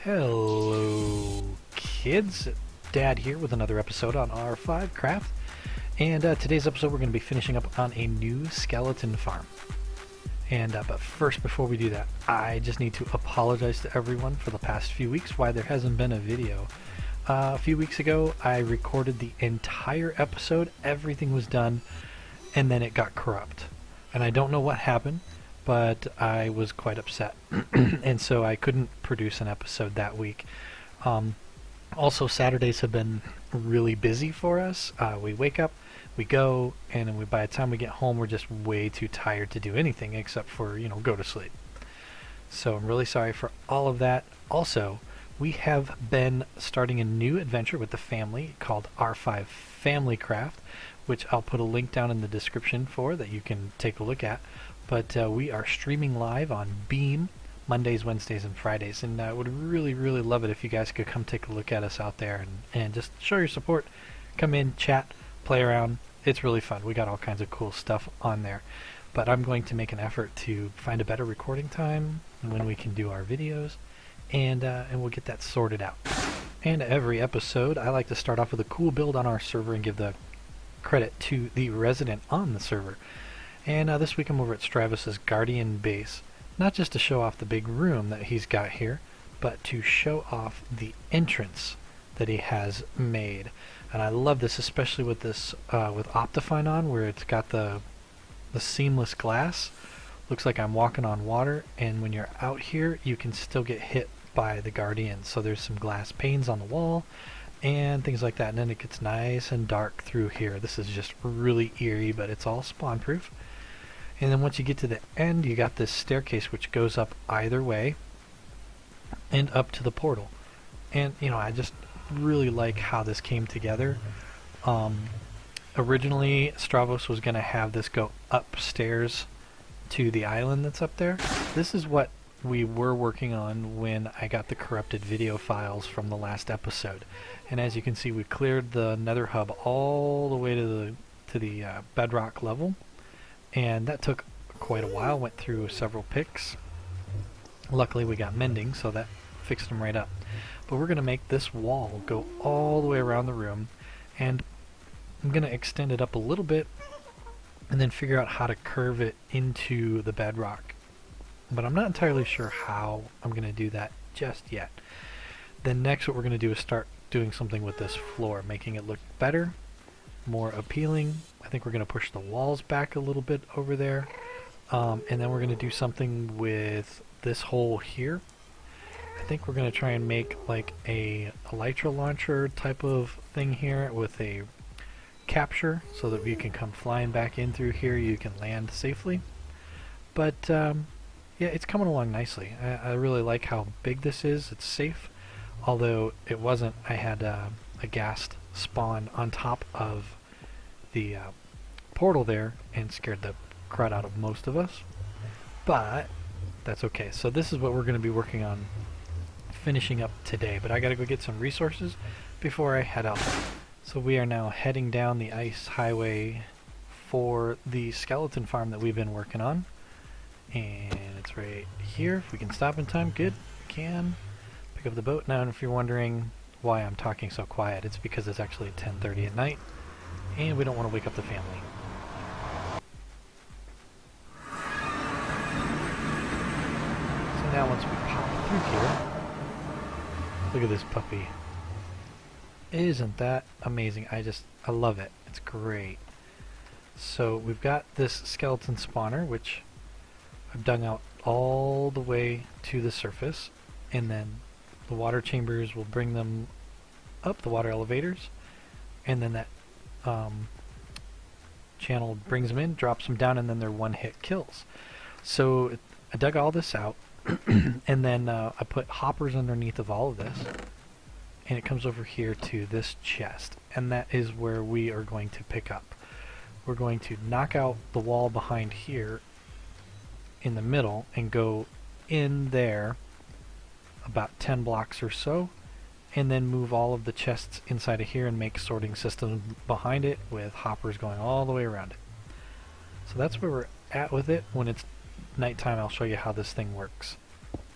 Hello, kids. Dad here with another episode on R5 Craft. And today's episode we're going to be finishing up on a new skeleton farm. And but first, before we do that, I just need to apologize to everyone for the past few weeks why there hasn't been a video. A few weeks ago, I recorded the entire episode. Everything was done, and then it got corrupt. And I don't know what happened, but I was quite upset. And so I couldn't produce an episode that week. Also, Saturdays have been really busy for us. We wake up, we go, and by the time we get home, we're just way too tired to do anything except for, go to sleep. So I'm really sorry for all of that. Also, we have been starting a new adventure with the family called R5 Family Craft, which I'll put a link down in the description for that you can take a look at. But we are streaming live on Beam Mondays, Wednesdays, and Fridays, and I would really, really love it if you guys could come take a look at us out there and just show your support. Come in, chat, play around. It's really fun. We got all kinds of cool stuff on there. But I'm going to make an effort to find a better recording time when we can do our videos, and we'll get that sorted out. And every episode, I like to start off with a cool build on our server and give the credit to the resident on the server. And this week I'm over at STRAVoS Guardian base, not just to show off the big room that he's got here, but to show off the entrance that he has made. And I love this, especially with this with Optifine on, where it's got the seamless glass. Looks like I'm walking on water, and when you're out here, you can still get hit by the Guardian. So there's some glass panes on the wall and things like that, and then it gets nice and dark through here. This is just really eerie, but it's all spawn proof. And then once you get to the end, you got this staircase which goes up either way and up to the portal. And I just really like how this came together. Originally, STRAVoS was going to have this go upstairs to the island that's up there. This is what we were working on when I got the corrupted video files from the last episode. And as you can see, we cleared the nether hub all the way to the bedrock level. And that took quite a while, went through several picks. Luckily we got mending, so that fixed them right up. But we're going to make this wall go all the way around the room, and I'm going to extend it up a little bit and then figure out how to curve it into the bedrock. But I'm not entirely sure how I'm going to do that just yet. Then next what we're going to do is start doing something with this floor, making it look better, more appealing. I think we're going to push the walls back a little bit over there, and then we're going to do something with this hole here. I think we're going to try and make like a elytra launcher type of thing here with a capture, so that you can come flying back in through here, you can land safely. But yeah, it's coming along nicely. I really like how big this is. It's safe, although it wasn't. I had a ghast spawn on top of the portal there and scared the crud out of most of us, but that's okay. So this is what we're going to be working on finishing up today, but I gotta go get some resources before I head out. So we are now heading down the ice highway for the skeleton farm that we've been working on, and it's right here. If we can stop in time, good. We can pick up the boat now. And if you're wondering why I'm talking so quiet, it's because it's actually 10:30 at night and we don't want to wake up the family. So now once we pop through here, look at this puppy. Isn't that amazing? I love it. It's great. So we've got this skeleton spawner, which I've dug out all the way to the surface, and then the water chambers will bring them up, the water elevators, and then that channel brings them in, drops them down, and then they're one-hit kills. So I dug all this out, and then I put hoppers underneath of all of this, and it comes over here to this chest, and that is where we are going to pick up. We're going to knock out the wall behind here in the middle and go in there about 10 blocks or so, and then move all of the chests inside of here and make sorting systems behind it with hoppers going all the way around it. So that's where we're at with it. When it's nighttime, I'll show you how this thing works.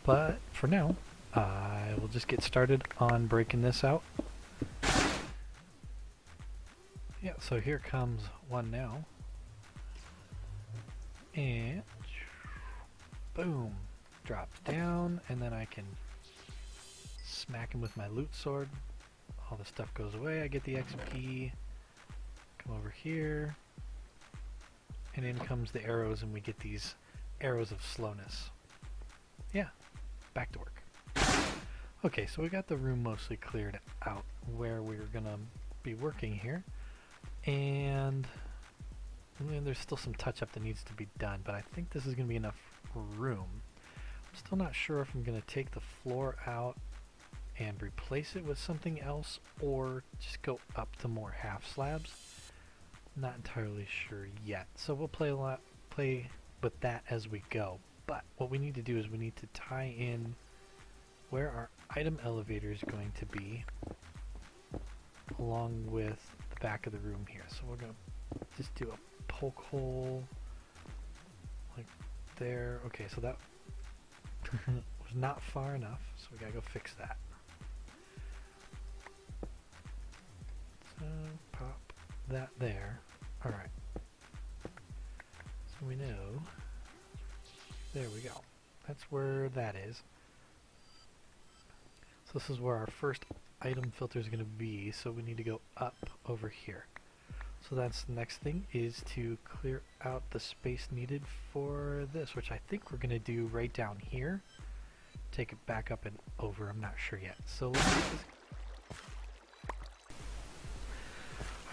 But for now, I will just get started on breaking this out. Yeah, so here comes one now. And boom, drops down, and then I can smack him with my loot sword. All the stuff goes away, I get the XP. Come over here, and in comes the arrows, and we get these arrows of slowness. Yeah, back to work. Okay, so we got the room mostly cleared out where we're gonna be working here, and there's still some touch-up that needs to be done, but I think this is gonna be enough room. I'm still not sure if I'm gonna take the floor out and replace it with something else, or just go up to more half slabs. Not entirely sure yet, so we'll play with that as we go. But what we need to do is we need to tie in where our item elevator is going to be along with the back of the room here. So we're going to just do a poke hole like there. Okay, so that was not far enough, so we gotta go fix that. So pop that there. Alright. So we know. There we go. That's where that is. So this is where our first item filter is going to be, so we need to go up over here. So that's the next thing, is to clear out the space needed for this, which I think we're going to do right down here. Take it back up and over, I'm not sure yet. So let's get this.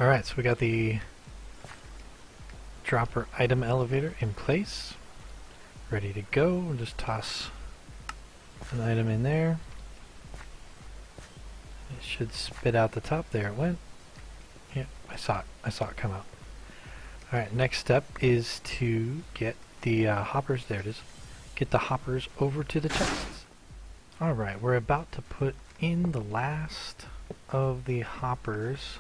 Alright, so we got the dropper item elevator in place. Ready to go. We'll just toss an item in there. It should spit out the top. There it went. Yeah, I saw it come out. Alright, next step is to get the hoppers. There it is. Get the hoppers over to the chests. Alright, we're about to put in the last of the hoppers.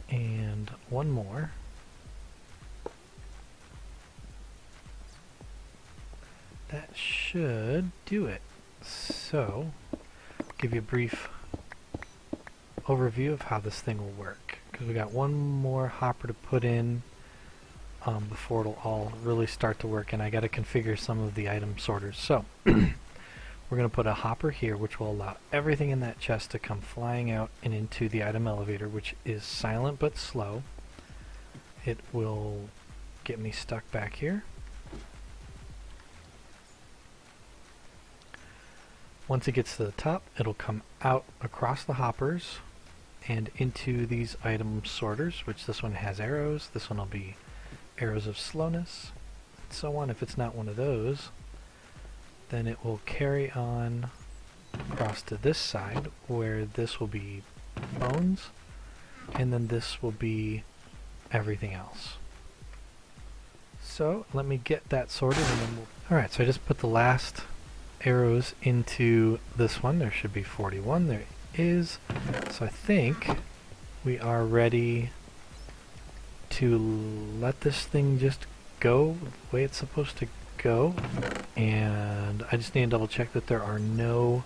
And one more. That should do it. So, I'll give you a brief overview of how this thing will work. Because we got one more hopper to put in before it'll all really start to work, and I got to configure some of the item sorters. So, we're going to put a hopper here, which will allow everything in that chest to come flying out and into the item elevator, which is silent but slow. It will get me stuck back here. Once it gets to the top, it'll come out across the hoppers and into these item sorters, which this one has arrows, this one will be arrows of slowness, and so on. If it's not one of those, then it will carry on across to this side, where this will be bones, and then this will be everything else. So let me get that sorted, and then alright, so I just put the last arrows into this one. There should be 41. There is. So I think we are ready to let this thing just go the way it's supposed to go. And I just need to double check that there are no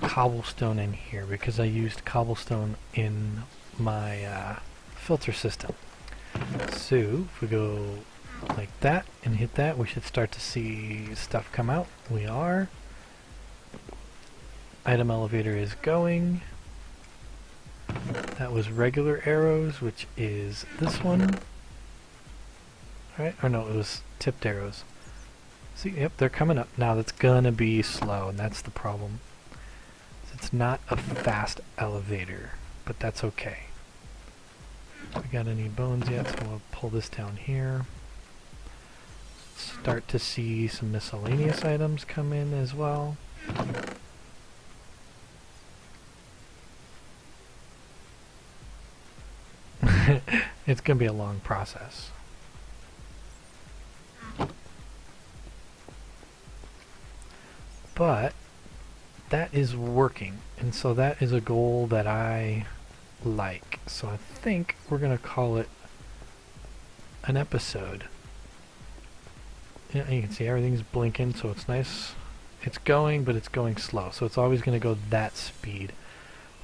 cobblestone in here, because I used cobblestone in my filter system. So if we go like that and hit that, we should start to see stuff come out. We are. Item elevator is going. That was regular arrows, which is this one. Right? Or no, it was tipped arrows. See, yep, they're coming up. Now that's gonna be slow, and that's the problem. It's not a fast elevator, but that's okay. We got any bones yet, so we'll pull this down here. Start to see some miscellaneous items come in as well. It's going to be a long process. But that is working, and so that is a goal that I like. So I think we're going to call it an episode. Yeah, you can see everything's blinking, so it's nice it's going, but it's going slow, so it's always going to go that speed.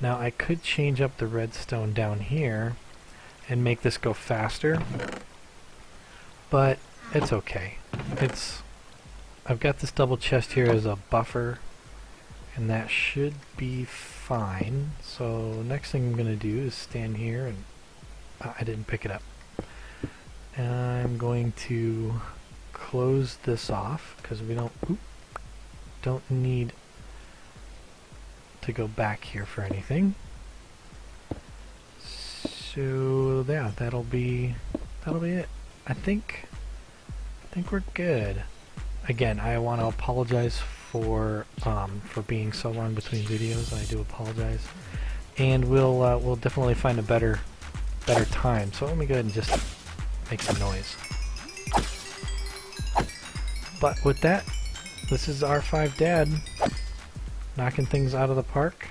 Now I could change up the redstone down here and make this go faster, but it's okay. I've got this double chest here as a buffer, and that should be fine. So next thing I'm going to do is stand here, and I didn't pick it up. And I'm going to close this off because we don't need to go back here for anything. So yeah, that'll be it. I think we're good. Again, I want to apologize for being so long between videos. I do apologize, and we'll definitely find a better time. So let me go ahead and just make some noise. But with that, this is R5 Dad knocking things out of the park.